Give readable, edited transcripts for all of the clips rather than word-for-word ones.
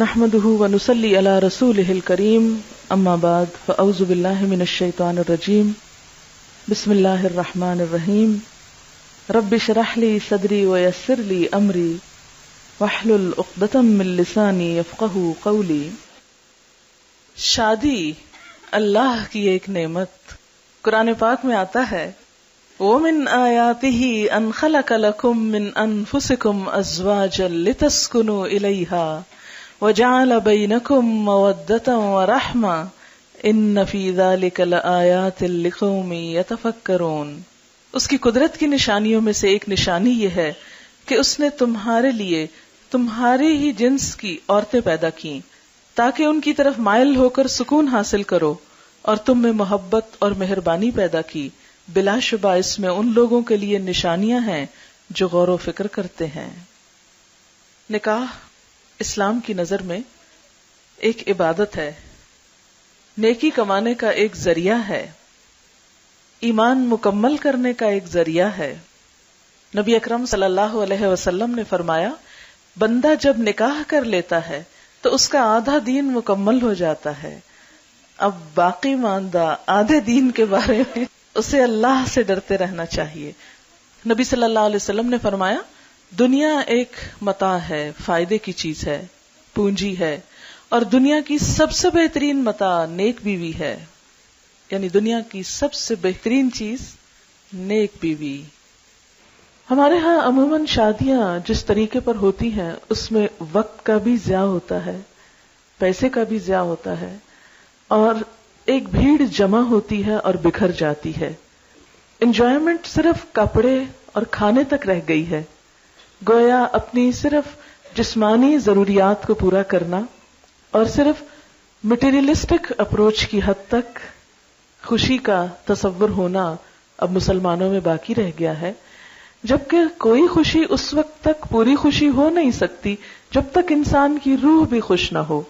نحمده ونصلي على رسوله الكريم اما بعد فاعوذ بالله من الشيطان الرجيم بسم الله الرحمن الرحيم رب اشرح لي صدري ويسر لي امري واحلل عقدة من لساني يفقهوا قولي. شادی اللہ کی ایک نعمت. قرآن پاک میں آتا ہے وَمِنْ آيَاتِهِ أَنْ خَلَقَ لَكُم مِّنْ أَنفُسِكُمْ أَزْوَاجًا لِتَسْكُنُوا إِلَيْهَا وَجَعَلَ بَيْنَكُم مَّوَدَّةً وَرَحْمَةً إِنَّ فِي ذَلِكَ لَآيَاتٍ لِقَوْمٍ يَتَفَكَّرُونَ. اس کی قدرت کی نشانیوں میں سے ایک نشانی یہ ہے کہ اس نے تمہارے لیے تمہارے ہی جنس کی عورتیں پیدا کیں تاکہ ان کی طرف مائل ہو کر سکون حاصل کرو، اور تم میں محبت اور مہربانی پیدا کی. بلا شبہ اس میں ان لوگوں کے لیے نشانیاں ہیں جو غور و فکر کرتے ہیں. نکاح اسلام کی نظر میں ایک عبادت ہے، نیکی کمانے کا ایک ذریعہ ہے، ایمان مکمل کرنے کا ایک ذریعہ ہے. نبی اکرم صلی اللہ علیہ وسلم نے فرمایا بندہ جب نکاح کر لیتا ہے تو اس کا آدھا دین مکمل ہو جاتا ہے. اب باقی ماندہ آدھے دین کے بارے میں اسے اللہ سے ڈرتے رہنا چاہیے. نبی صلی اللہ علیہ وسلم نے فرمایا دنیا ایک متاع ہے، فائدے کی چیز ہے، پونجی ہے، اور دنیا کی سب سے بہترین متاع نیک بیوی ہے. یعنی دنیا کی سب سے بہترین چیز نیک بیوی. ہمارے ہاں عموماً شادیاں جس طریقے پر ہوتی ہیں اس میں وقت کا بھی ضیاع ہوتا ہے، پیسے کا بھی ضیاع ہوتا ہے، اور ایک بھیڑ جمع ہوتی ہے اور بکھر جاتی ہے. انجوائمنٹ صرف کپڑے اور کھانے تک رہ گئی ہے. گویا اپنی صرف جسمانی ضروریات کو پورا کرنا اور صرف مٹیریلسٹک اپروچ کی حد تک خوشی کا تصور ہونا اب مسلمانوں میں باقی رہ گیا ہے. جبکہ کوئی خوشی اس وقت تک پوری خوشی ہو نہیں سکتی جب تک انسان کی روح بھی خوش نہ ہو،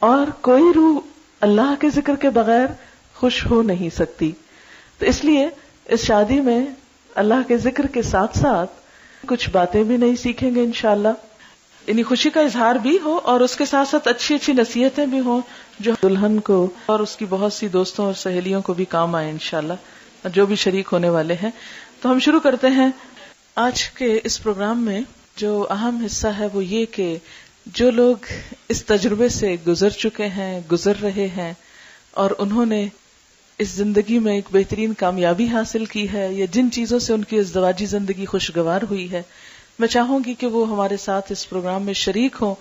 اور کوئی روح اللہ کے ذکر کے بغیر خوش ہو نہیں سکتی. تو اس لیے اس شادی میں اللہ کے ذکر کے ساتھ ساتھ کچھ باتیں بھی نہیں سیکھیں گے انشاءاللہ. یعنی خوشی کا اظہار بھی ہو اور اس کے ساتھ ساتھ اچھی اچھی نصیحتیں بھی ہوں جو دلہن کو اور اس کی بہت سی دوستوں اور سہیلیوں کو بھی کام آئے انشاءاللہ، جو بھی شریک ہونے والے ہیں. تو ہم شروع کرتے ہیں آج کے اس پروگرام میں. جو اہم حصہ ہے وہ یہ کہ جو لوگ اس تجربے سے گزر چکے ہیں، گزر رہے ہیں، اور انہوں نے اس زندگی میں ایک بہترین کامیابی حاصل کی ہے، یا جن چیزوں سے ان کی ازدواجی زندگی خوشگوار ہوئی ہے، میں چاہوں گی کہ وہ ہمارے ساتھ اس پروگرام میں شریک ہوں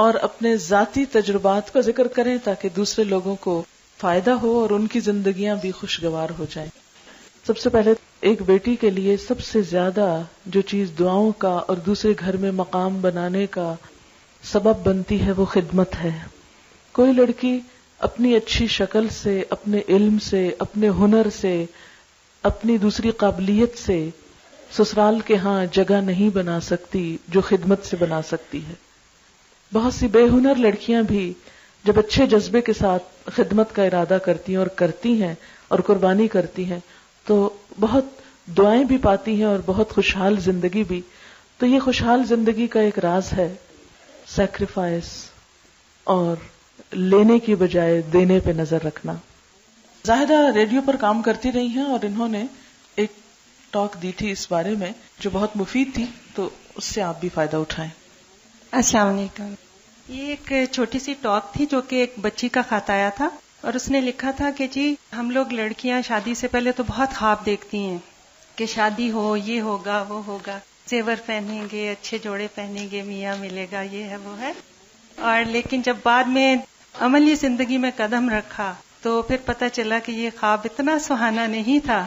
اور اپنے ذاتی تجربات کا ذکر کریں تاکہ دوسرے لوگوں کو فائدہ ہو اور ان کی زندگیاں بھی خوشگوار ہو جائیں. سب سے پہلے ایک بیٹی کے لیے سب سے زیادہ جو چیز دعاؤں کا اور دوسرے گھر میں مقام بنانے کا سبب بنتی ہے وہ خدمت ہے. کوئی لڑکی اپنی اچھی شکل سے، اپنے علم سے، اپنے ہنر سے، اپنی دوسری قابلیت سے سسرال کے ہاں جگہ نہیں بنا سکتی جو خدمت سے بنا سکتی ہے. بہت سی بے ہنر لڑکیاں بھی جب اچھے جذبے کے ساتھ خدمت کا ارادہ کرتی ہیں اور کرتی ہیں اور قربانی کرتی ہیں تو بہت دعائیں بھی پاتی ہیں اور بہت خوشحال زندگی بھی. تو یہ خوشحال زندگی کا ایک راز ہے سیکریفائس اور لینے کی بجائے دینے پہ نظر رکھنا. زاہدہ ریڈیو پر کام کرتی رہی ہیں اور انہوں نے ایک ٹاک دی تھی اس بارے میں جو بہت مفید تھی، تو اس سے آپ بھی فائدہ اٹھائیں. السلام علیکم. یہ ایک چھوٹی سی ٹاک تھی جو کہ ایک بچی کا خط آیا تھا، اور اس نے لکھا تھا کہ جی ہم لوگ لڑکیاں شادی سے پہلے تو بہت خواب دیکھتی ہیں کہ شادی ہو، یہ ہوگا وہ ہوگا، زیور پہنیں گے، اچھے جوڑے پہنیں گے، میاں ملے گا، یہ ہے وہ ہے. اور لیکن جب بعد میں عملی زندگی میں قدم رکھا تو پھر پتہ چلا کہ یہ خواب اتنا سہانا نہیں تھا.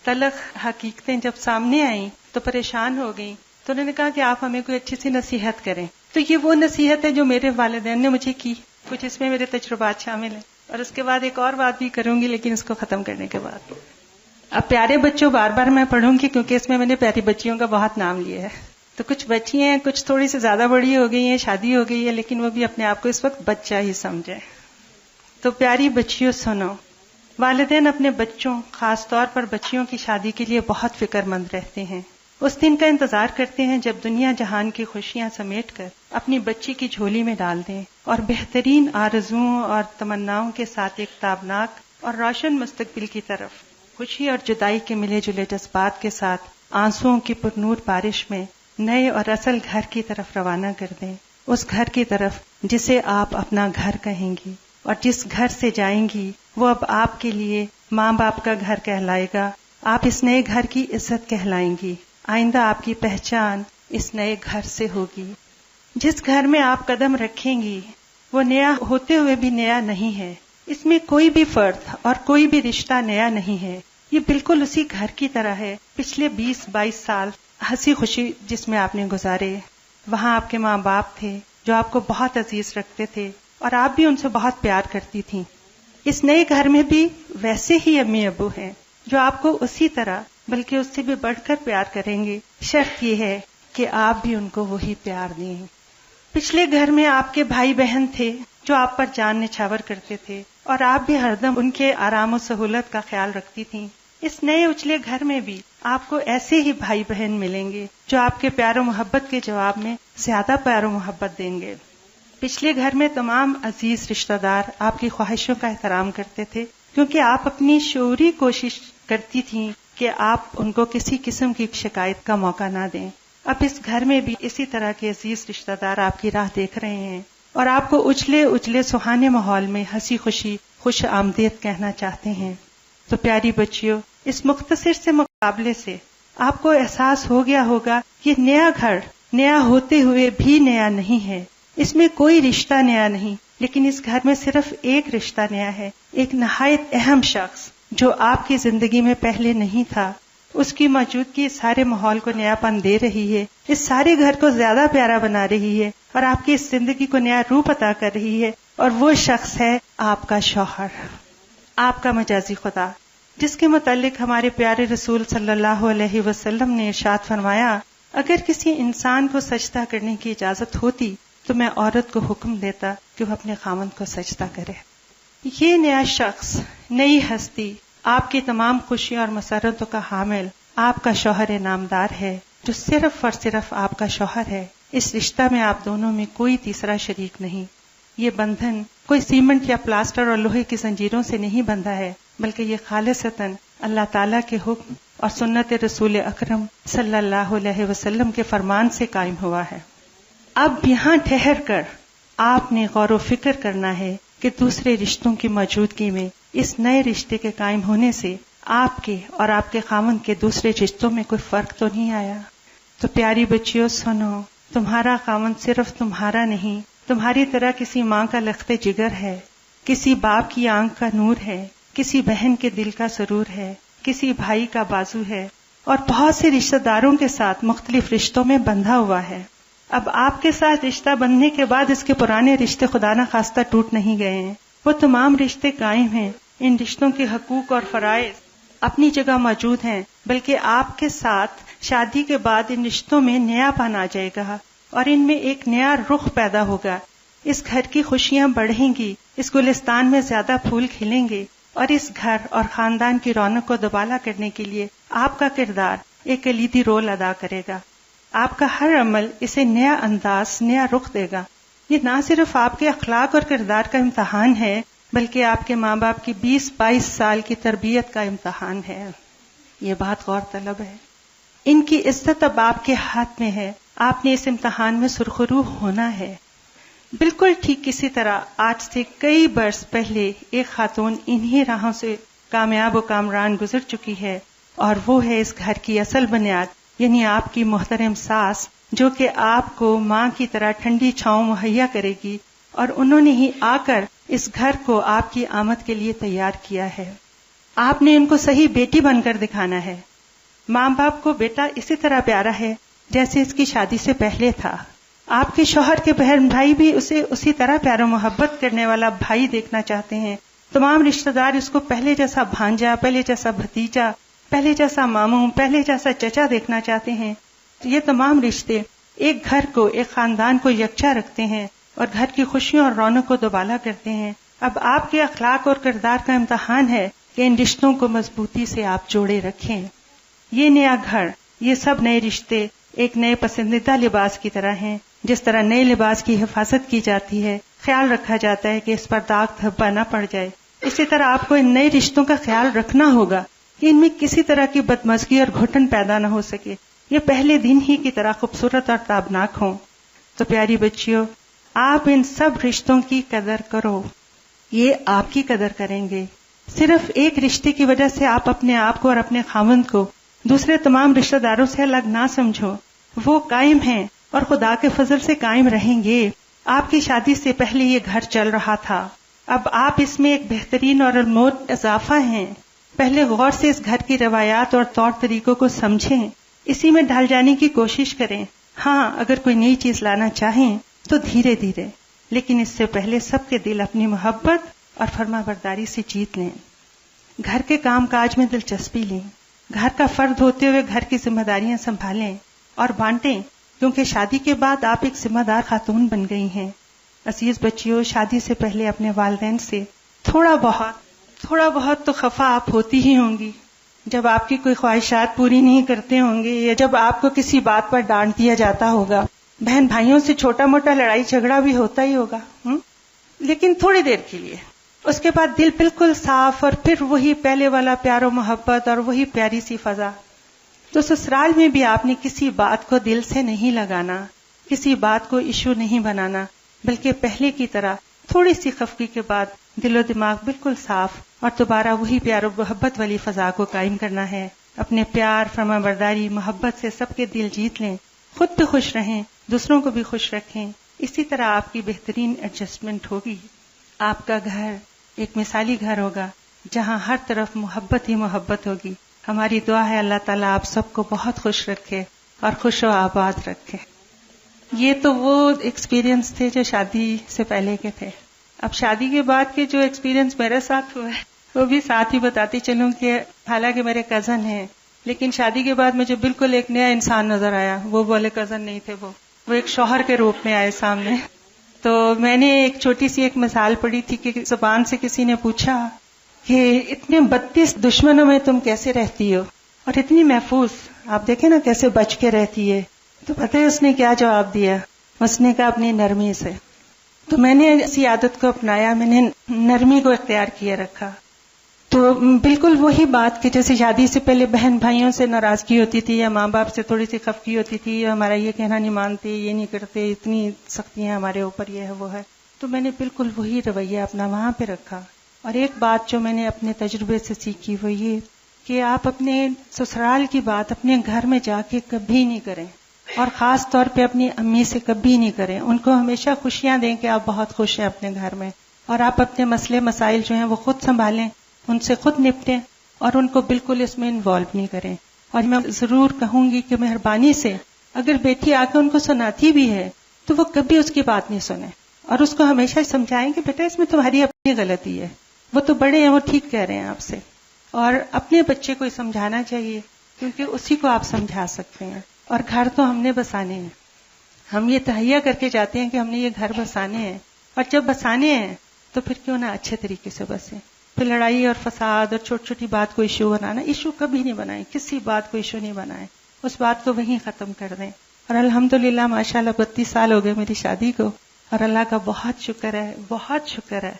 تلخ حقیقتیں جب سامنے آئیں تو پریشان ہو گئیں. تو انہوں نے کہا کہ آپ ہمیں کوئی اچھی سی نصیحت کریں. تو یہ وہ نصیحت ہے جو میرے والدین نے مجھے کی، کچھ اس میں میرے تجربات شامل ہیں، اور اس کے بعد ایک اور بات بھی کروں گی لیکن اس کو ختم کرنے کے بعد. اب پیارے بچوں بار بار میں پڑھوں گی کیونکہ اس میں نے پیاری بچیوں کا بہت نام لیا ہے. تو کچھ بچی ہیں، کچھ تھوڑی سی زیادہ بڑی ہو گئی ہیں، شادی ہو گئی ہے، لیکن وہ بھی اپنے آپ کو اس وقت بچہ ہی سمجھے. تو پیاری بچیوں سنو، والدین اپنے بچوں، خاص طور پر بچیوں کی شادی کے لیے بہت فکر مند رہتے ہیں. اس دن کا انتظار کرتے ہیں جب دنیا جہان کی خوشیاں سمیٹ کر اپنی بچی کی جھولی میں ڈال دیں اور بہترین آرزوؤں اور تمناؤں کے ساتھ ایک تابناک اور روشن مستقبل کی طرف خوشی اور جدائی کے ملے جلے جذبات کے ساتھ آنسوؤں کی پرنور بارش میں نئے اور اصل گھر کی طرف روانہ کر دیں، اس گھر کی طرف جسے آپ اپنا گھر کہیں گی، اور جس گھر سے جائیں گی وہ اب آپ کے لیے ماں باپ کا گھر کہلائے گا۔ آپ اس نئے گھر کی عزت کہلائیں گی، آئندہ آپ کی پہچان اس نئے گھر سے ہوگی۔ جس گھر میں آپ قدم رکھیں گی وہ نیا ہوتے ہوئے بھی نیا نہیں ہے، اس میں کوئی بھی فرد اور کوئی بھی رشتہ نیا نہیں ہے، یہ بالکل اسی گھر کی طرح ہے۔ پچھلے 20-22 سال ہنسی خوشی جس میں آپ نے گزارے، وہاں آپ کے ماں باپ تھے جو آپ کو بہت عزیز رکھتے تھے اور آپ بھی ان سے بہت پیار کرتی تھیں۔ اس نئے گھر میں بھی ویسے ہی امی ابو ہیں جو آپ کو اسی طرح بلکہ اس سے بھی بڑھ کر پیار کریں گے، شرط یہ ہے کہ آپ بھی ان کو وہی پیار دیں۔ پچھلے گھر میں آپ کے بھائی بہن تھے جو آپ پر جان نچھاور کرتے تھے اور آپ بھی ہردم ان کے آرام و سہولت کا خیال رکھتی تھیں۔ اس نئے اجلے گھر میں بھی آپ کو ایسے ہی بھائی بہن ملیں گے جو آپ کے پیار و محبت کے جواب میں زیادہ پیار و محبت دیں گے۔ پچھلے گھر میں تمام عزیز رشتہ دار آپ کی خواہشوں کا احترام کرتے تھے کیونکہ آپ اپنی شعوری کوشش کرتی تھیں کہ آپ ان کو کسی قسم کی شکایت کا موقع نہ دیں۔ اب اس گھر میں بھی اسی طرح کے عزیز رشتہ دار آپ کی راہ دیکھ رہے ہیں اور آپ کو اجلے سہانے ماحول میں ہنسی خوشی خوش آمدید کہنا چاہتے ہیں۔ تو پیاری بچیوں، اس مختصر سے مقابلے سے آپ کو احساس ہو گیا ہوگا یہ نیا گھر نیا ہوتے ہوئے بھی نیا نہیں ہے، اس میں کوئی رشتہ نیا نہیں، لیکن اس گھر میں صرف ایک رشتہ نیا ہے، ایک نہایت اہم شخص جو آپ کی زندگی میں پہلے نہیں تھا۔ اس کی موجودگی سارے ماحول کو نیا پن دے رہی ہے، اس سارے گھر کو زیادہ پیارا بنا رہی ہے اور آپ کی اس زندگی کو نیا روپ عطا کر رہی ہے، اور وہ شخص ہے آپ کا شوہر، آپ کا مجازی خدا، جس کے متعلق ہمارے پیارے رسول صلی اللہ علیہ وسلم نے ارشاد فرمایا، اگر کسی انسان کو سجدہ کرنے کی اجازت ہوتی تو میں عورت کو حکم دیتا کہ وہ اپنے خاوند کو سجدہ کرے۔ یہ نیا شخص، نئی ہستی، آپ کی تمام خوشیوں اور مسرتوں کا حامل آپ کا شوہر نامدار ہے، جو صرف اور صرف آپ کا شوہر ہے۔ اس رشتہ میں آپ دونوں میں کوئی تیسرا شریک نہیں۔ یہ بندھن کوئی سیمنٹ یا پلاسٹر اور لوہے کی زنجیروں سے نہیں بندھا ہے، بلکہ یہ خالصتاً اللہ تعالیٰ کے حکم اور سنت رسول اکرم صلی اللہ علیہ وسلم کے فرمان سے قائم ہوا ہے۔ اب یہاں ٹھہر کر آپ نے غور و فکر کرنا ہے کہ دوسرے رشتوں کی موجودگی میں اس نئے رشتے کے قائم ہونے سے آپ کے اور آپ کے خاوند کے دوسرے رشتوں میں کوئی فرق تو نہیں آیا۔ تو پیاری بچیوں سنو، تمہارا خاوند صرف تمہارا نہیں، تمہاری طرح کسی ماں کا لخت جگر ہے، کسی باپ کی آنکھ کا نور ہے، کسی بہن کے دل کا سرور ہے، کسی بھائی کا بازو ہے، اور بہت سے رشتہ داروں کے ساتھ مختلف رشتوں میں بندھا ہوا ہے۔ اب آپ کے ساتھ رشتہ بندھنے کے بعد اس کے پرانے رشتے خدا نہ خواستہ ٹوٹ نہیں گئے ہیں، وہ تمام رشتے قائم ہیں۔ ان رشتوں کے حقوق اور فرائض اپنی جگہ موجود ہیں، بلکہ آپ کے ساتھ شادی کے بعد ان رشتوں میں نیا پن آ جائے گا اور ان میں ایک نیا رخ پیدا ہوگا۔ اس گھر کی خوشیاں بڑھیں گی، اس گلستان میں زیادہ پھول کھلیں گے، اور اس گھر اور خاندان کی رونق کو دوبالا کرنے کے لیے آپ کا کردار ایک کلیدی رول ادا کرے گا۔ آپ کا ہر عمل اسے نیا انداز، نیا رخ دے گا۔ یہ نہ صرف آپ کے اخلاق اور کردار کا امتحان ہے، بلکہ آپ کے ماں باپ کی 20-22 سال کی تربیت کا امتحان ہے۔ یہ بات غور طلب ہے۔ ان کی عزت اب آپ کے ہاتھ میں ہے، آپ نے اس امتحان میں سرخرو ہونا ہے۔ بالکل ٹھیک اسی طرح آج سے کئی برس پہلے ایک خاتون انہی راہوں سے کامیاب و کامران گزر چکی ہے، اور وہ ہے اس گھر کی اصل بنیاد، یعنی آپ کی محترم ساس، جو کہ آپ کو ماں کی طرح ٹھنڈی چھاؤں مہیا کرے گی، اور انہوں نے ہی آ کر اس گھر کو آپ کی آمد کے لیے تیار کیا ہے۔ آپ نے ان کو صحیح بیٹی بن کر دکھانا ہے۔ ماں باپ کو بیٹا اسی طرح پیارا ہے جیسے اس کی شادی سے پہلے تھا۔ آپ کے شوہر کے بہن بھائی بھی اسے اسی طرح پیار و محبت کرنے والا بھائی دیکھنا چاہتے ہیں۔ تمام رشتہ دار اس کو پہلے جیسا بھانجا، پہلے جیسا بھتیجا، پہلے جیسا ماموں، پہلے جیسا چچا دیکھنا چاہتے ہیں۔ یہ تمام رشتے ایک گھر کو، ایک خاندان کو یکجا رکھتے ہیں اور گھر کی خوشیوں اور رونق کو دوبالا کرتے ہیں۔ اب آپ کے اخلاق اور کردار کا امتحان ہے کہ ان رشتوں کو مضبوطی سے آپ جوڑے رکھیں۔ یہ نیا گھر یہ سب نئے رشتے ایک نئے پسندیدہ لباس کی طرح ہیں. جس طرح نئے لباس کی حفاظت کی جاتی ہے، خیال رکھا جاتا ہے کہ اس پر داغ دھبا نہ پڑ جائے، اسی طرح آپ کو ان نئے رشتوں کا خیال رکھنا ہوگا کہ ان میں کسی طرح کی بدمزگی اور گھٹن پیدا نہ ہو سکے، یہ پہلے دن ہی کی طرح خوبصورت اور تابناک ہوں. تو پیاری بچیوں، آپ ان سب رشتوں کی قدر کرو، یہ آپ کی قدر کریں گے. صرف ایک رشتے کی وجہ سے آپ اپنے آپ کو اور اپنے خاوند کو دوسرے تمام رشتہ داروں سے الگ نہ سمجھو. وہ قائم ہیں اور خدا کے فضل سے قائم رہیں گے. آپ کی شادی سے پہلے یہ گھر چل رہا تھا، اب آپ اس میں ایک بہترین اور انمول اضافہ ہیں. پہلے غور سے اس گھر کی روایات اور طور طریقوں کو سمجھیں، اسی میں ڈھل جانے کی کوشش کریں. ہاں، اگر کوئی نئی چیز لانا چاہیں تو دھیرے دھیرے، لیکن اس سے پہلے سب کے دل اپنی محبت اور فرما برداری سے جیت لیں. گھر کے کام کاج میں دلچسپی لیں، گھر کا فرد ہوتے ہوئے گھر کی ذمہ داریاں سنبھالیں اور بانٹیں، کیونکہ شادی کے بعد آپ ایک ذمہ دار خاتون بن گئی ہیں. عزیز بچیوں، شادی سے پہلے اپنے والدین سے تھوڑا بہت تو خفا آپ ہوتی ہی ہوں گی، جب آپ کی کوئی خواہشات پوری نہیں کرتے ہوں گے یا جب آپ کو کسی بات پر ڈانٹ دیا جاتا ہوگا. بہن بھائیوں سے چھوٹا موٹا لڑائی جھگڑا بھی ہوتا ہی ہوگا، لیکن تھوڑی دیر کے لیے. اس کے بعد دل بالکل صاف اور پھر وہی پہلے والا پیار و محبت اور وہی پیاری سی فضا. تو سسرال میں بھی آپ نے کسی بات کو دل سے نہیں لگانا، کسی بات کو ایشو نہیں بنانا، بلکہ پہلے کی طرح تھوڑی سی خفگی کے بعد دل و دماغ بالکل صاف اور دوبارہ وہی پیار و محبت والی فضا کو قائم کرنا ہے. اپنے پیار، فرما برداری، محبت سے سب کے دل جیت لیں، خود بھی خوش رہیں، دوسروں کو بھی خوش رکھیں. اسی طرح آپ کی بہترین ایڈجسٹمنٹ ہوگی. آپ کا گھر ایک مثالی گھر ہوگا جہاں ہر طرف محبت ہی محبت ہوگی. ہماری دعا ہے اللہ تعالیٰ آپ سب کو بہت خوش رکھے اور خوش و آباد رکھے. یہ تو وہ ایکسپیرینس تھے جو شادی سے پہلے کے تھے. اب شادی کے بعد کے جو ایکسپیرینس میرے ساتھ ہوا ہے وہ بھی ساتھ ہی بتاتی چلوں کہ حالانکہ میرے کزن ہیں، لیکن شادی کے بعد مجھے بالکل ایک نیا انسان نظر آیا. وہ بولے کزن نہیں تھے، وہ ایک شوہر کے روپ میں آئے سامنے. تو میں نے ایک چھوٹی سی ایک مثال پڑھی تھی کہ زبان سے کسی نے پوچھا کہ اتنے 32 دشمنوں میں تم کیسے رہتی ہو اور اتنی محفوظ، آپ دیکھیں نا کیسے بچ کے رہتی ہے. تو پتہ ہے اس نے کیا جواب دیا؟ اس نے کہا اپنی نرمی سے. تو میں نے اسی عادت کو اپنایا، میں نے نرمی کو اختیار کیے رکھا. تو بالکل وہی بات کہ جیسے شادی سے پہلے بہن بھائیوں سے ناراضگی ہوتی تھی یا ماں باپ سے تھوڑی سی خفگی ہوتی تھی یا ہمارا یہ کہنا نہیں مانتے، یہ نہیں کرتے، اتنی سختیاں ہمارے اوپر، یہ ہے وہ ہے. تو میں نے بالکل وہی رویہ اپنا وہاں پہ رکھا. اور ایک بات جو میں نے اپنے تجربے سے سیکھی وہ یہ کہ آپ اپنے سسرال کی بات اپنے گھر میں جا کے کبھی نہیں کریں، اور خاص طور پہ اپنی امی سے کبھی نہیں کریں. ان کو ہمیشہ خوشیاں دیں کہ آپ بہت خوش ہیں اپنے گھر میں، اور آپ اپنے مسئلے مسائل جو ہیں وہ خود سنبھالیں، ان سے خود نپٹیں اور ان کو بالکل اس میں انوالو نہیں کریں. اور میں ضرور کہوں گی کہ مہربانی سے اگر بیٹی آ کے ان کو سناتی بھی ہے تو وہ کبھی اس کی بات نہیں سنیں اور اس کو ہمیشہ سمجھائیں کہ بیٹا اس میں تمہاری اپنی غلطی ہے، وہ تو بڑے ہیں، وہ ٹھیک کہہ رہے ہیں آپ سے. اور اپنے بچے کو سمجھانا چاہیے کیونکہ اسی کو آپ سمجھا سکتے ہیں. اور گھر تو ہم نے بسانے ہیں، ہم یہ تہیہ کر کے جاتے ہیں کہ ہم نے یہ گھر بسانے ہیں، اور جب بسانے ہیں تو پھر کیوں نہ اچھے طریقے سے بسیں. پھر لڑائی اور فساد اور چھوٹی چھوٹی بات کو ایشو بنانا، ایشو کبھی نہیں بنائیں، کسی بات کو ایشو نہیں بنائیں، اس بات کو وہیں ختم کر دیں. اور الحمدللہ ماشاءاللہ 32 سال ہو گئے میری شادی کو، اور اللہ کا بہت شکر ہے، بہت شکر ہے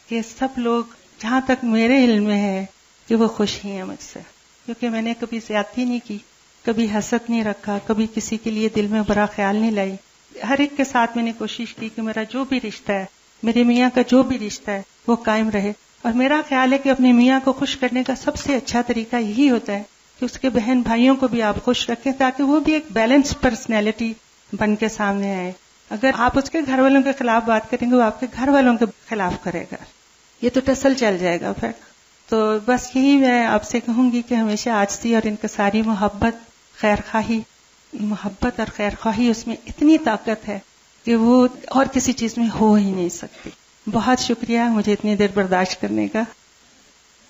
کہ سب لوگ جہاں تک میرے علم میں ہے کہ وہ خوش ہی ہیں مجھ سے، کیونکہ میں نے کبھی زیادتی نہیں کی، کبھی حسد نہیں رکھا، کبھی کسی کے لیے دل میں برا خیال نہیں لائی. ہر ایک کے ساتھ میں نے کوشش کی کہ میرا جو بھی رشتہ ہے، میرے میاں کا جو بھی رشتہ ہے وہ قائم رہے. اور میرا خیال ہے کہ اپنے میاں کو خوش کرنے کا سب سے اچھا طریقہ یہی ہوتا ہے کہ اس کے بہن بھائیوں کو بھی آپ خوش رکھیں تاکہ وہ بھی ایک بیلنس پرسنالٹی بن کے سامنے آئے. اگر آپ اس کے گھر والوں کے خلاف بات کریں گے وہ آپ کے گھر والوں کے خلاف کرے گا، یہ تو ٹسل چل جائے گا پھر. تو بس یہی میں آپ سے کہوں گی کہ ہمیشہ عاجزی اور انکساری، محبت اور خیر خواہی اس میں اتنی طاقت ہے کہ وہ اور کسی چیز میں ہو ہی نہیں سکتی. بہت شکریہ مجھے اتنی دیر برداشت کرنے کا.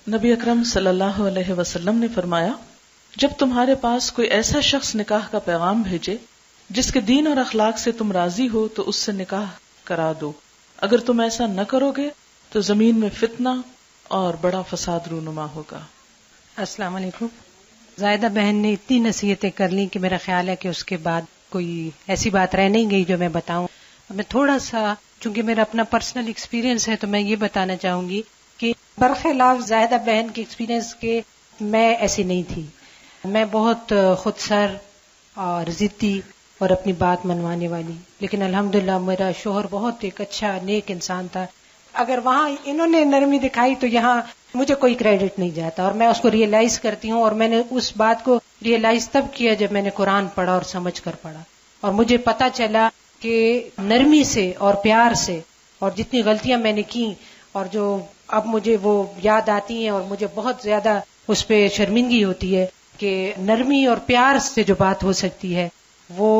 نبی اکرم صلی اللہ علیہ وسلم نے فرمایا، جب تمہارے پاس کوئی ایسا شخص نکاح کا پیغام بھیجے جس کے دین اور اخلاق سے تم راضی ہو تو اس سے نکاح کرا دو. اگر تم ایسا نہ کرو گے تو زمین میں فتنہ اور بڑا فساد رونما ہوگا. السلام علیکم. زائدہ بہن نے اتنی نصیحتیں کر لیں کہ میرا خیال ہے کہ اس کے بعد کوئی ایسی بات رہ نہیں گئی جو میں بتاؤں. میں تھوڑا سا، چونکہ میرا اپنا پرسنل ایکسپیرینس ہے تو میں یہ بتانا چاہوں گی کہ برخلاف زاہدہ بہن کے ایکسپیرینس کے میں ایسی نہیں تھی. میں بہت خود سر اور ضدی اور اپنی بات منوانے والی، لیکن الحمدللہ میرا شوہر بہت ایک اچھا نیک انسان تھا. اگر وہاں انہوں نے نرمی دکھائی تو یہاں مجھے کوئی کریڈٹ نہیں جاتا، اور میں اس کو ریئلائز کرتی ہوں. اور میں نے اس بات کو ریئلائز تب کیا جب میں نے قرآن پڑھا اور سمجھ کر پڑھا، اور مجھے پتا چلا کہ نرمی سے اور پیار سے، اور جتنی غلطیاں میں نے کی اور جو اب مجھے وہ یاد آتی ہیں اور مجھے بہت زیادہ اس پہ شرمندگی ہوتی ہے کہ نرمی اور پیار سے جو بات ہو سکتی ہے وہ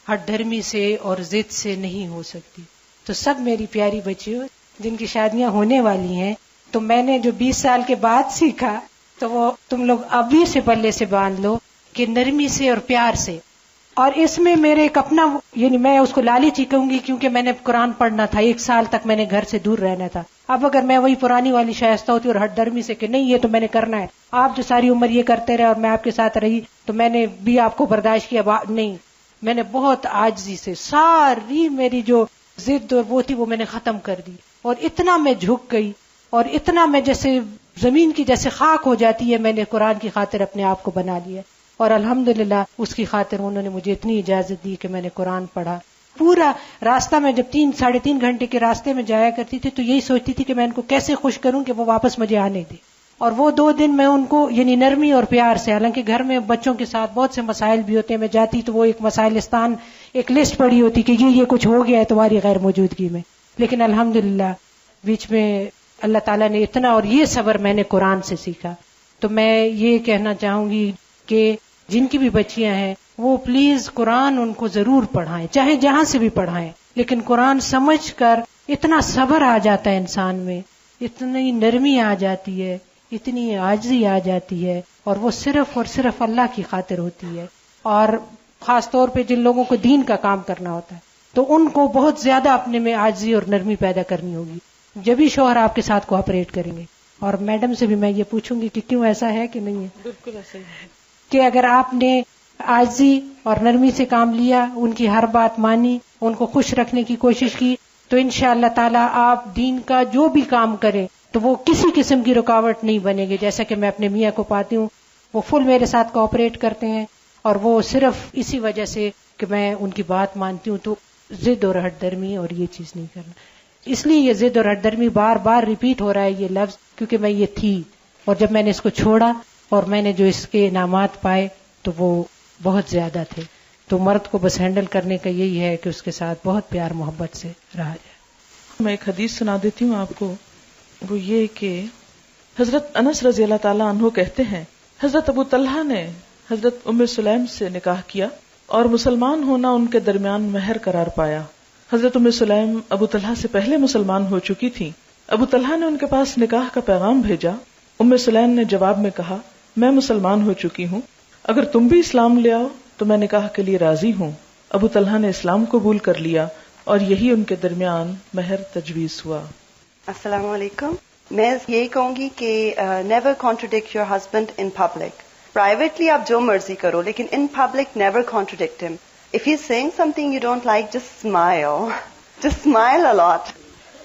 ہٹ دھرمی سے اور ضد سے نہیں ہو سکتی. تو سب میری پیاری بچیوں جن کی شادیاں ہونے والی ہیں، تو میں نے جو 20 سال کے بعد سیکھا تو وہ تم لوگ ابھی سے پلے سے باندھ لو کہ نرمی سے اور پیار سے. اور اس میں میرے ایک اپنا، یعنی میں اس کو لالچ ہی کہوں گی کیونکہ میں نے قرآن پڑھنا تھا، 1 سال تک میں نے گھر سے دور رہنا تھا. اب اگر میں وہی پرانی والی شائستہ ہوتی اور ہٹ درمی سے کہ نہیں یہ تو میں نے کرنا ہے، آپ جو ساری عمر یہ کرتے رہے اور میں آپ کے ساتھ رہی تو میں نے بھی آپ کو برداشت کیا، نہیں، میں نے بہت عاجزی سے ساری میری جو ضد اور وہ تھی وہ میں نے ختم کر دی. اور اتنا میں جھک گئی اور اتنا میں جیسے زمین کی جیسے خاک ہو جاتی ہے، میں نے قرآن کی خاطر اپنے آپ کو بنا لیا. اور الحمدللہ اس کی خاطر انہوں نے مجھے اتنی اجازت دی کہ میں نے قرآن پڑھا. پورا راستہ میں جب 3-3.5 گھنٹے کے راستے میں جایا کرتی تھی تو یہی سوچتی تھی کہ میں ان کو کیسے خوش کروں کہ وہ واپس مجھے آنے دے. اور وہ 2 دن میں ان کو یعنی نرمی اور پیار سے، حالانکہ گھر میں بچوں کے ساتھ بہت سے مسائل بھی ہوتے ہیں، میں جاتی تو وہ ایک مسائلستان ایک لسٹ پڑی ہوتی کہ یہ کچھ ہو گیا ہے تمہاری غیر موجودگی میں، لیکن الحمدللہ بیچ میں اللہ تعالیٰ نے اتنا، اور یہ صبر میں نے قرآن سے سیکھا. تو میں یہ کہنا چاہوں گی کہ جن کی بھی بچیاں ہیں وہ پلیز قرآن ان کو ضرور پڑھائیں، چاہے جہاں سے بھی پڑھائیں، لیکن قرآن سمجھ کر اتنا صبر آ جاتا ہے انسان میں، اتنی نرمی آ جاتی ہے، اتنی عاجزی آ جاتی ہے، اور وہ صرف اور صرف اللہ کی خاطر ہوتی ہے. اور خاص طور پہ جن لوگوں کو دین کا کام کرنا ہوتا ہے تو ان کو بہت زیادہ اپنے میں عاجزی اور نرمی پیدا کرنی ہوگی، جبھی شوہر آپ کے ساتھ کوآپریٹ کریں گے. اور میڈم سے بھی میں یہ پوچھوں گی کہ کیوں ایسا ہے کہ نہیں ہے؟ بالکل ایسا ہی ہے کہ اگر آپ نے عاجزی اور نرمی سے کام لیا، ان کی ہر بات مانی، ان کو خوش رکھنے کی کوشش کی، تو انشاءاللہ تعالیٰ آپ دین کا جو بھی کام کریں تو وہ کسی قسم کی رکاوٹ نہیں بنے گی. جیسا کہ میں اپنے میاں کو پاتی ہوں، وہ فل میرے ساتھ کوآپریٹ کرتے ہیں، اور وہ صرف اسی وجہ سے کہ میں ان کی بات مانتی ہوں. تو ضد اور ہٹ درمی اور یہ چیز نہیں کرنا. اس لیے یہ ضد اور ہٹ درمی بار بار ریپیٹ ہو رہا ہے یہ لفظ، کیونکہ میں یہ تھی، اور جب میں نے اس کو چھوڑا اور میں نے جو اس کے انعامات پائے تو وہ بہت زیادہ تھے. تو مرد کو بس ہینڈل کرنے کا یہی ہے کہ اس کے ساتھ بہت پیار محبت سے رہا جائے. میں ایک حدیث سنا دیتی ہوں آپ کو. وہ یہ کہ حضرت انس رضی اللہ تعالیٰ عنہ کہتے ہیں حضرت ابو طلحہ نے حضرت ام سلیم سے نکاح کیا اور مسلمان ہونا ان کے درمیان مہر قرار پایا. حضرت ام سلیم ابو طلحہ سے پہلے مسلمان ہو چکی تھی. ابو طلحہ نے ان کے پاس نکاح کا پیغام بھیجا. ام سلیم نے جواب میں کہا میں مسلمان ہو چکی ہوں، اگر تم بھی اسلام لے آؤ تو میں نکاح کے لیے راضی ہوں. ابو طلحہ نے اسلام قبول کر لیا اور یہی ان کے درمیان مہر تجویز ہوا. السلام علیکم. میں یہی کہوں گی کہ never contradict your husband in public. Privately آپ جو مرضی کرو لیکن ان پبلک نیور کانٹرڈکٹ ہم. If he is seeing some thing you don't like just smile ا لاٹ.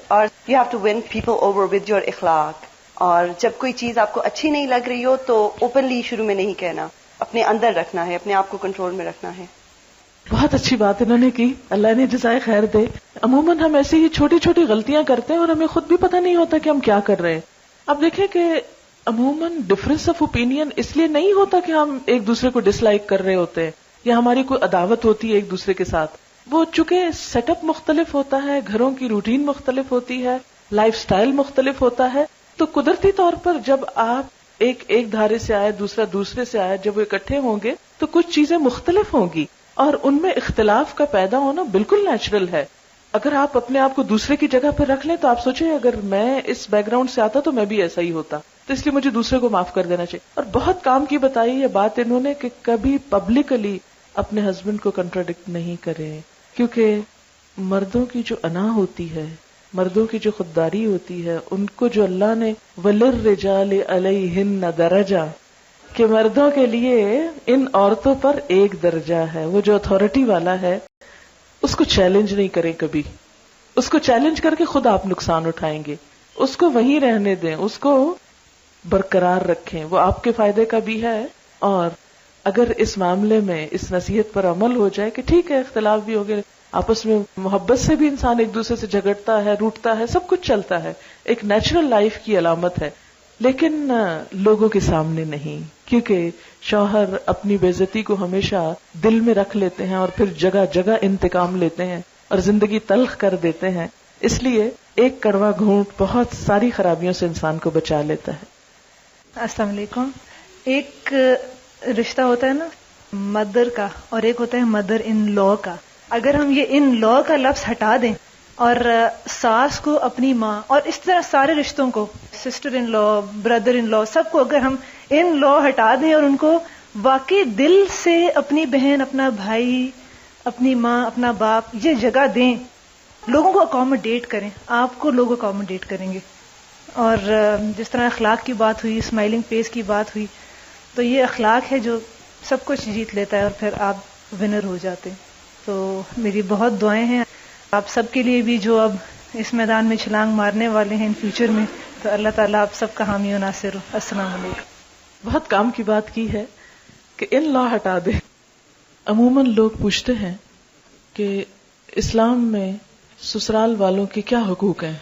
اور you have to one people over with your اخلاق. اور جب کوئی چیز آپ کو اچھی نہیں لگ رہی ہو تو اوپنلی شروع میں نہیں کہنا، اپنے اندر رکھنا ہے، اپنے آپ کو کنٹرول میں رکھنا ہے. بہت اچھی بات انہوں نے کی، اللہ نے جزائے خیر دے. عموماً ہم ایسی ہی چھوٹی چھوٹی غلطیاں کرتے ہیں اور ہمیں خود بھی پتہ نہیں ہوتا کہ ہم کیا کر رہے ہیں. اب دیکھیں کہ عموماً ڈفرینس آف اوپینین اس لیے نہیں ہوتا کہ ہم ایک دوسرے کو ڈس لائک کر رہے ہوتے ہیں یا ہماری کوئی عداوت ہوتی ہے ایک دوسرے کے ساتھ. وہ چونکہ سیٹ اپ مختلف ہوتا ہے، گھروں کی روٹین مختلف ہوتی ہے، لائف سٹائل مختلف ہوتا ہے، تو قدرتی طور پر جب آپ ایک دھارے سے آئے، دوسرا دوسرے سے آئے، جب وہ اکٹھے ہوں گے تو کچھ چیزیں مختلف ہوں گی اور ان میں اختلاف کا پیدا ہونا بالکل نیچرل ہے. اگر آپ اپنے آپ کو دوسرے کی جگہ پر رکھ لیں تو آپ سوچیں اگر میں اس بیک گراؤنڈ سے آتا تو میں بھی ایسا ہی ہوتا، تو اس لیے مجھے دوسرے کو معاف کر دینا چاہیے. اور بہت کام کی بتائی یہ بات انہوں نے کہ کبھی پبلکلی اپنے ہسبینڈ کو کنٹراڈکٹ نہیں کریں، کیونکہ مردوں کی جو انا ہوتی ہے، مردوں کی جو خودداری ہوتی ہے، ان کو جو اللہ نے وَلِلرِّجَالِ عَلَيْهِنَّ دَرَجَةٌ، کہ مردوں کے لیے ان عورتوں پر ایک درجہ ہے. وہ جو اتھارٹی والا ہے اس کو چیلنج نہیں کریں کبھی. اس کو چیلنج کر کے خود آپ نقصان اٹھائیں گے. اس کو وہیں رہنے دیں, اس کو برقرار رکھیں. وہ آپ کے فائدے کا بھی ہے. اور اگر اس معاملے میں اس نصیحت پر عمل ہو جائے کہ ٹھیک ہے اختلاف بھی ہوگے, آپس میں محبت سے بھی انسان ایک دوسرے سے جھگڑتا ہے, روٹتا ہے, سب کچھ چلتا ہے, ایک نیچرل لائف کی علامت ہے, لیکن لوگوں کے سامنے نہیں. کیونکہ شوہر اپنی بے عزتی کو ہمیشہ دل میں رکھ لیتے ہیں اور پھر جگہ جگہ انتقام لیتے ہیں اور زندگی تلخ کر دیتے ہیں. اس لیے ایک کڑوا گھونٹ بہت ساری خرابیوں سے انسان کو بچا لیتا ہے. السلام علیکم. ایک رشتہ ہوتا ہے نا مدر کا, اور ایک ہوتا ہے مدر ان لا کا. اگر ہم یہ ان لا کا لفظ ہٹا دیں اور ساس کو اپنی ماں, اور اس طرح سارے رشتوں کو, sister in law, brother in لا, سب کو اگر ہم ان لا ہٹا دیں اور ان کو واقعی دل سے اپنی بہن, اپنا بھائی, اپنی ماں, اپنا باپ یہ جگہ دیں, لوگوں کو اکوموڈیٹ کریں, آپ کو لوگ اکوموڈیٹ کریں گے. اور جس طرح اخلاق کی بات ہوئی, اسمائلنگ فیس کی بات ہوئی, تو یہ اخلاق ہے جو سب کچھ جیت لیتا ہے اور پھر آپ ونر ہو جاتے ہیں. تو میری بہت دعائیں ہیں آپ سب کے لیے بھی جو اب اس میدان میں چھلانگ مارنے والے ہیں ان فیوچر میں, تو اللہ تعالیٰ آپ سب کا حامی و ناصر ہو. السلام علیکم. بہت کام کی بات کی ہے کہ ان لا ہٹا دے. عموماً لوگ پوچھتے ہیں کہ اسلام میں سسرال والوں کے کیا حقوق ہیں,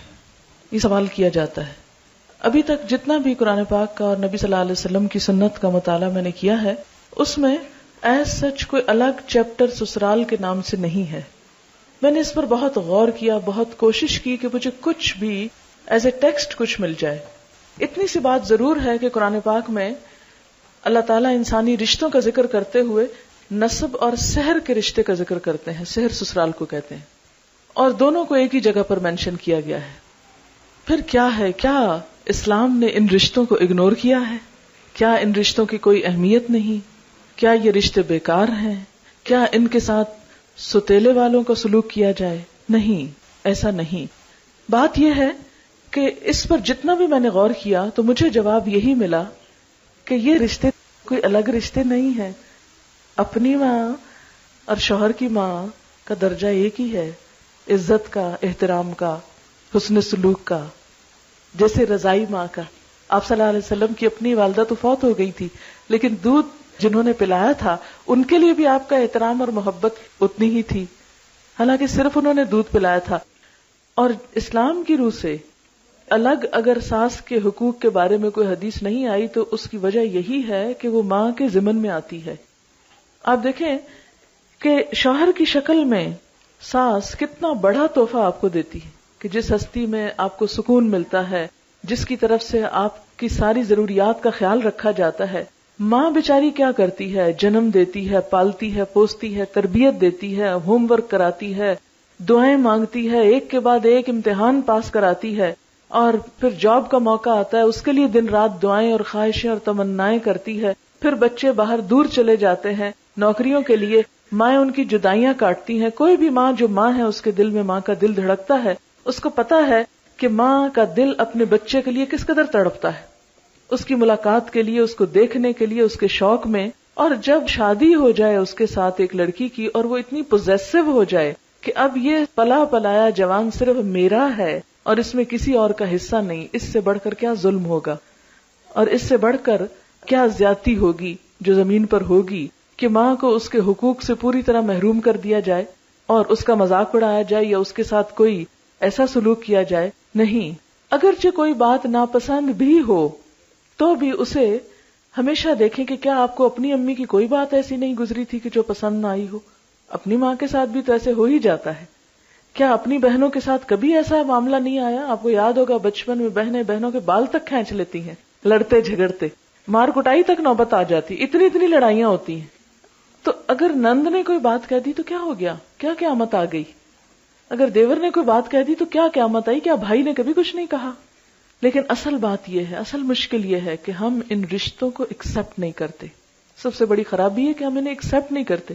یہ سوال کیا جاتا ہے. ابھی تک جتنا بھی قرآن پاک کا اور نبی صلی اللہ علیہ وسلم کی سنت کا مطالعہ میں نے کیا ہے, اس میں ایز سچ کوئی الگ چیپٹر سسرال کے نام سے نہیں ہے. میں نے اس پر بہت غور کیا, بہت کوشش کی کہ مجھے کچھ بھی ایز اے ٹیکسٹ کچھ مل جائے. اتنی سی بات ضرور ہے کہ قرآن پاک میں اللہ تعالیٰ انسانی رشتوں کا ذکر کرتے ہوئے نسب اور سحر کے رشتے کا ذکر کرتے ہیں. سحر سسرال کو کہتے ہیں, اور دونوں کو ایک ہی جگہ پر مینشن کیا گیا ہے. پھر کیا ہے, کیا اسلام نے ان رشتوں کو اگنور کیا ہے؟ کیا ان رشتوں کی کوئی اہمیت نہیں؟ کیا یہ رشتے بیکار ہیں؟ کیا ان کے ساتھ ستیلے والوں کا سلوک کیا جائے؟ نہیں, ایسا نہیں. بات یہ ہے کہ اس پر جتنا بھی میں نے غور کیا تو مجھے جواب یہی ملا کہ یہ رشتے کوئی الگ رشتے نہیں ہیں. اپنی ماں اور شوہر کی ماں کا درجہ ایک ہی ہے, عزت کا, احترام کا, حسن سلوک کا, جیسے رضائی ماں کا. آپ صلی اللہ علیہ وسلم کی اپنی والدہ تو فوت ہو گئی تھی, لیکن دودھ جنہوں نے پلایا تھا ان کے لیے بھی آپ کا احترام اور محبت اتنی ہی تھی, حالانکہ صرف انہوں نے دودھ پلایا تھا. اور اسلام کی روح سے الگ اگر ساس کے حقوق کے بارے میں کوئی حدیث نہیں آئی تو اس کی وجہ یہی ہے کہ وہ ماں کے ضمن میں آتی ہے. آپ دیکھیں کہ شوہر کی شکل میں ساس کتنا بڑا تحفہ آپ کو دیتی ہے کہ جس ہستی میں آپ کو سکون ملتا ہے, جس کی طرف سے آپ کی ساری ضروریات کا خیال رکھا جاتا ہے. ماں بیچاری کیا کرتی ہے؟ جنم دیتی ہے, پالتی ہے, پوستی ہے, تربیت دیتی ہے, ہوم ورک کراتی ہے, دعائیں مانگتی ہے, ایک کے بعد ایک امتحان پاس کراتی ہے, اور پھر جاب کا موقع آتا ہے اس کے لیے دن رات دعائیں اور خواہشیں اور تمنائیں کرتی ہے. پھر بچے باہر دور چلے جاتے ہیں نوکریوں کے لیے, مائیں ان کی جدائیاں کاٹتی ہیں. کوئی بھی ماں جو ماں ہے اس کے دل میں ماں کا دل دھڑکتا ہے, اس کو پتا ہے کہ ماں کا دل اپنے بچے کے لیے کس قدر تڑپتا ہے, اس کی ملاقات کے لیے, اس کو دیکھنے کے لیے, اس کے شوق میں. اور جب شادی ہو جائے اس کے ساتھ ایک لڑکی کی اور وہ اتنی پوزیسو ہو جائے کہ اب یہ پلا پلایا جوان صرف میرا ہے اور اس میں کسی اور کا حصہ نہیں, اس سے بڑھ کر کیا ظلم ہوگا اور اس سے بڑھ کر کیا زیادتی ہوگی جو زمین پر ہوگی کہ ماں کو اس کے حقوق سے پوری طرح محروم کر دیا جائے اور اس کا مذاق اڑایا جائے یا اس کے ساتھ کوئی ایسا سلوک کیا جائے. نہیں, اگرچہ کوئی بات ناپسند بھی ہو تو بھی اسے ہمیشہ دیکھیں کہ کیا آپ کو اپنی امی کی کوئی بات ایسی نہیں گزری تھی کہ جو پسند نہ آئی ہو. اپنی ماں کے ساتھ بھی تو ایسے ہو ہی جاتا ہے. کیا اپنی بہنوں کے ساتھ کبھی ایسا معاملہ نہیں آیا؟ آپ کو یاد ہوگا بچپن میں بہنیں بہنوں کے بال تک کھینچ لیتی ہیں, لڑتے جھگڑتے, مار کٹائی تک نوبت آ جاتی, اتنی لڑائیاں ہوتی ہیں. تو اگر نند نے کوئی بات کہہ دی تو کیا ہو گیا؟ کیا قیامت آ گئی؟ اگر دیور نے کوئی بات کہہ دی تو کیا قیامت آئی؟ کیا بھائی نے کبھی کچھ نہیں کہا؟ لیکن اصل بات یہ ہے, اصل مشکل یہ ہے کہ ہم ان رشتوں کو ایکسپٹ نہیں کرتے. سب سے بڑی خرابی ہے کہ ہم انہیں ایکسپٹ نہیں کرتے.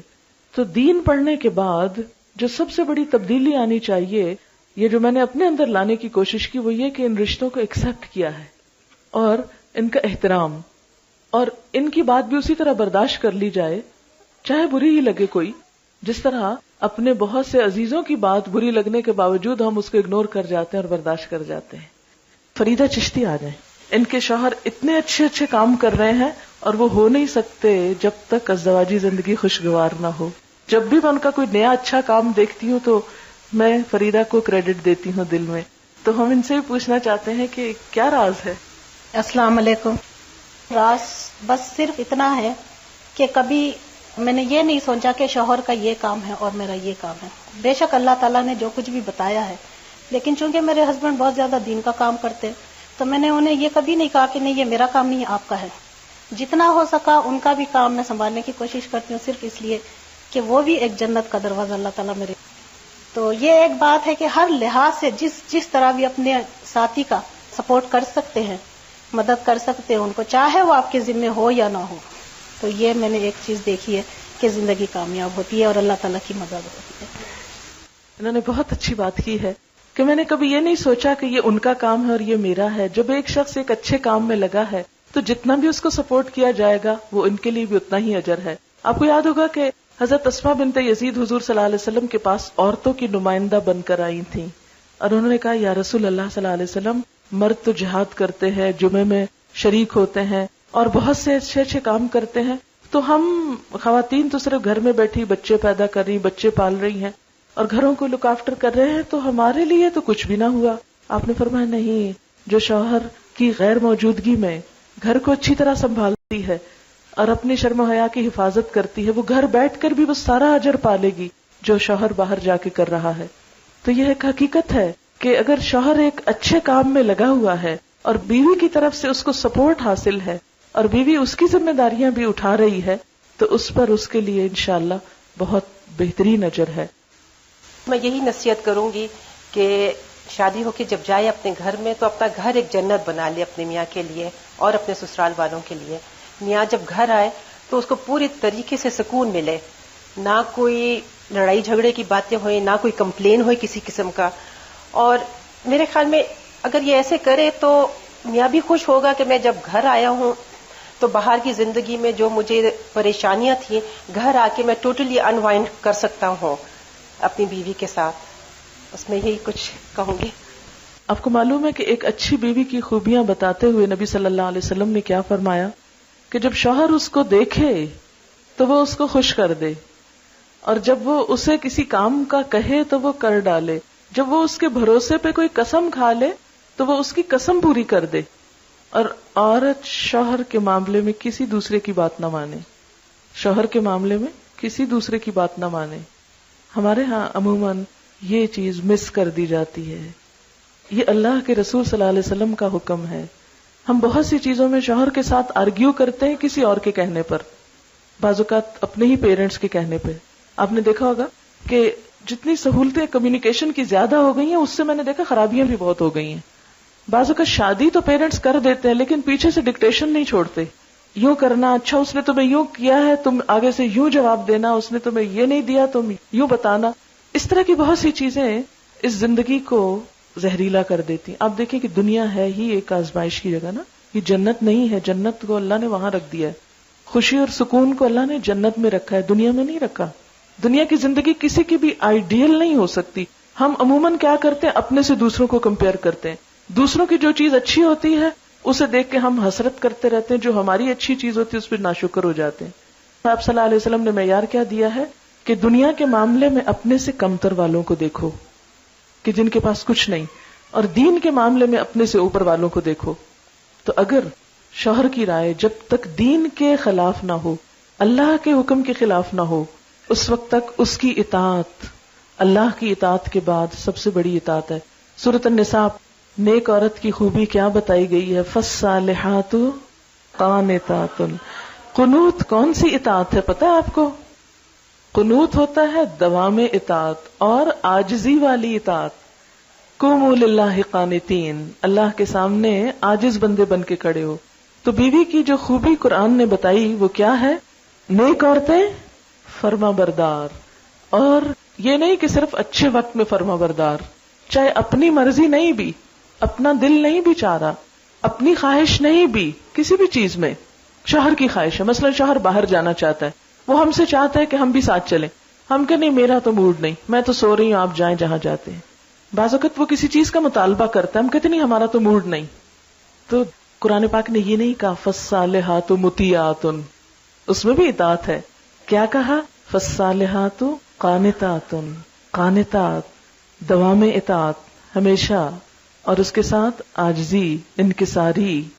تو دین پڑھنے کے بعد جو سب سے بڑی تبدیلی آنی چاہیے, یہ جو میں نے اپنے اندر لانے کی کوشش کی, وہ یہ کہ ان رشتوں کو ایکسپٹ کیا ہے اور ان کا احترام. اور ان کی بات بھی اسی طرح برداشت کر لی جائے چاہے بری ہی لگے کوئی، جس طرح اپنے بہت سے عزیزوں کی بات بری لگنے کے باوجود ہم اس کو اگنور کر جاتے ہیں اور برداشت کر جاتے ہیں. فریدہ چشتی آ جائیں. ان کے شوہر اتنے اچھے اچھے کام کر رہے ہیں اور وہ ہو نہیں سکتے جب تک ازدواجی زندگی خوشگوار نہ ہو. جب بھی میں ان کا کوئی نیا اچھا کام دیکھتی ہوں تو میں فریدہ کو کریڈٹ دیتی ہوں دل میں. تو ہم ان سے بھی پوچھنا چاہتے ہیں کہ کیا راز ہے؟ السلام علیکم. راز بس صرف اتنا ہے کہ کبھی میں نے یہ نہیں سوچا کہ شوہر کا یہ کام ہے اور میرا یہ کام ہے. بے شک اللہ تعالیٰ نے جو کچھ بھی بتایا ہے، لیکن چونکہ میرے ہسبینڈ بہت زیادہ دین کا کام کرتے تو میں نے انہیں یہ کبھی نہیں کہا کہ نہیں یہ میرا کام نہیں ہے، آپ کا ہے. جتنا ہو سکا ان کا بھی کام میں سنبھالنے کی کوشش کرتی ہوں، صرف اس لیے کہ وہ بھی ایک جنت کا دروازہ اللہ تعالیٰ میرے. تو یہ ایک بات ہے کہ ہر لحاظ سے جس طرح بھی اپنے ساتھی کا سپورٹ کر سکتے ہیں، مدد کر سکتے ہیں ان کو، چاہے وہ آپ کے ذمہ ہو یا نہ ہو. تو یہ میں نے ایک چیز دیکھی ہے کہ زندگی کامیاب ہوتی ہے اور اللہ تعالیٰ کی مدد ہوتی ہے. انہوں نے بہت اچھی بات کی ہے کہ میں نے کبھی یہ نہیں سوچا کہ یہ ان کا کام ہے اور یہ میرا ہے. جب ایک شخص ایک اچھے کام میں لگا ہے تو جتنا بھی اس کو سپورٹ کیا جائے گا وہ ان کے لیے بھی اتنا ہی اجر ہے. آپ کو یاد ہوگا کہ حضرت اسماء بنت یزید حضور صلی اللہ علیہ وسلم کے پاس عورتوں کی نمائندہ بن کر آئی تھیں اور انہوں نے کہا یا رسول اللہ صلی اللہ علیہ وسلم، مرد تو جہاد کرتے ہیں، جمعے میں شریک ہوتے ہیں اور بہت سے اچھے اچھے کام کرتے ہیں، تو ہم خواتین تو صرف گھر میں بیٹھی بچے پیدا کر رہی، بچے پال رہی ہیں اور گھروں کو لک آفٹر کر رہے ہیں، تو ہمارے لیے تو کچھ بھی نہ ہوا. آپ نے فرمایا نہیں، جو شوہر کی غیر موجودگی میں گھر کو اچھی طرح سنبھالتی ہے اور اپنی شرم و حیا کی حفاظت کرتی ہے، وہ گھر بیٹھ کر بھی وہ سارا اجر پالے گی جو شوہر باہر جا کے کر رہا ہے. تو یہ ایک حقیقت ہے کہ اگر شوہر ایک اچھے کام میں لگا ہوا ہے اور بیوی کی طرف سے اس کو سپورٹ حاصل ہے اور بیوی اس کی ذمہ داریاں بھی اٹھا رہی ہے، تو اس پر اس کے لیے انشاءاللہ بہت بہترین اجر ہے. میں یہی نصیحت کروں گی کہ شادی ہو کے جب جائے اپنے گھر میں تو اپنا گھر ایک جنت بنا لے اپنے میاں کے لیے اور اپنے سسرال والوں کے لیے. میاں جب گھر آئے تو اس کو پوری طریقے سے سکون ملے، نہ کوئی لڑائی جھگڑے کی باتیں ہوئیں، نہ کوئی کمپلین ہوئے کسی قسم کا. اور میرے خیال میں اگر یہ ایسے کرے تو میاں بھی خوش ہوگا کہ میں جب گھر آیا ہوں تو باہر کی زندگی میں جو مجھے پریشانیاں تھیں گھر آ کے میں ٹوٹلی انوائنڈ کر سکتا ہوں اپنی بیوی کے ساتھ. اس میں یہی کچھ کہوں گی. آپ کو معلوم ہے کہ ایک اچھی بیوی کی خوبیاں بتاتے ہوئے نبی صلی اللہ علیہ وسلم نے کیا فرمایا کہ جب شوہر اس کو دیکھے تو وہ اس کو خوش کر دے، اور جب وہ اسے کسی کام کا کہے تو وہ کر ڈالے، جب وہ اس کے بھروسے پہ کوئی قسم کھا لے تو وہ اس کی قسم پوری کر دے، اور عورت شوہر کے معاملے میں کسی دوسرے کی بات نہ مانے. شوہر کے معاملے میں کسی دوسرے کی بات نہ مانے. ہمارے ہاں عموماً یہ چیز مس کر دی جاتی ہے. یہ اللہ کے رسول صلی اللہ علیہ وسلم کا حکم ہے. ہم بہت سی چیزوں میں شوہر کے ساتھ آرگیو کرتے ہیں کسی اور کے کہنے پر، بعض اوقات اپنے ہی پیرنٹس کے کہنے پہ. آپ نے دیکھا ہوگا کہ جتنی سہولتیں کمیونیکیشن کی زیادہ ہو گئی ہیں اس سے میں نے دیکھا خرابیاں بھی بہت ہو گئی ہیں. بعض اوقات شادی تو پیرنٹس کر دیتے ہیں لیکن پیچھے سے ڈکٹیشن نہیں چھوڑتے. یوں کرنا، اچھا اس نے تمہیں یوں کیا ہے تم آگے سے یوں جواب دینا، اس نے تمہیں یہ نہیں دیا تم یوں بتانا. اس طرح کی بہت سی چیزیں اس زندگی کو زہریلا کر دیتی. آپ دیکھیں کہ دنیا ہے ہی ایک آزمائش کی جگہ نا، یہ جنت نہیں ہے. جنت کو اللہ نے وہاں رکھ دیا ہے، خوشی اور سکون کو اللہ نے جنت میں رکھا ہے، دنیا میں نہیں رکھا. دنیا کی زندگی کسی کی بھی آئیڈیل نہیں ہو سکتی. ہم عموماً کیا کرتے ہیں، اپنے سے دوسروں کو کمپیئر کرتے ہیں. دوسروں کی جو چیز اچھی ہوتی ہے اسے دیکھ کے ہم حسرت کرتے رہتے ہیں، جو ہماری اچھی چیز ہوتی ہے اس پہ ناشکر ہو جاتے ہیں. آپ صلی اللہ علیہ وسلم نے معیار کیا دیا ہے کہ دنیا کے معاملے میں اپنے سے کمتر والوں کو دیکھو کہ جن کے پاس کچھ نہیں، اور دین کے معاملے میں اپنے سے اوپر والوں کو دیکھو. تو اگر شوہر کی رائے جب تک دین کے خلاف نہ ہو، اللہ کے حکم کے خلاف نہ ہو، اس وقت تک اس کی اطاعت اللہ کی اطاعت کے بعد سب سے بڑی اطاعت ہے. سورۃ النساء نیک عورت کی خوبی کیا بتائی گئی ہے؟ فالصالحات قانتات. قنوت کون سی اطاعت ہے پتہ ہے آپ کو؟ قنوت ہوتا ہے دوام اطاعت اور عاجزی والی اطاعت. قوموا للہ قانتین، اللہ کے سامنے عاجز بندے بن کے کھڑے ہو. تو بیوی کی جو خوبی قرآن نے بتائی وہ کیا ہے؟ نیک عورتیں فرما بردار. اور یہ نہیں کہ صرف اچھے وقت میں فرما بردار، چاہے اپنی مرضی نہیں بھی، اپنا دل نہیں بھی چاہ رہا، اپنی خواہش نہیں بھی، کسی بھی چیز میں شوہر کی خواہش ہے، مثلا شوہر باہر جانا چاہتا ہے، وہ ہم سے چاہتا ہے کہ ہم بھی ساتھ چلیں، ہم کہ نہیں میرا تو موڈ نہیں، میں تو سو رہی ہوں، آپ جائیں جہاں جاتے ہیں. بعض اوقات وہ کسی چیز کا مطالبہ کرتا ہے، ہم کہتے نہیں ہمارا تو موڈ نہیں. تو قرآن پاک نے یہ نہیں کہا فالصالحات مطیعات، اس میں بھی اطاعت ہے. کیا کہا؟ فالصالحات قانتات، قانتات دوام اطاعت ہمیشہ، اور اس کے ساتھ عاجزی، انکساری.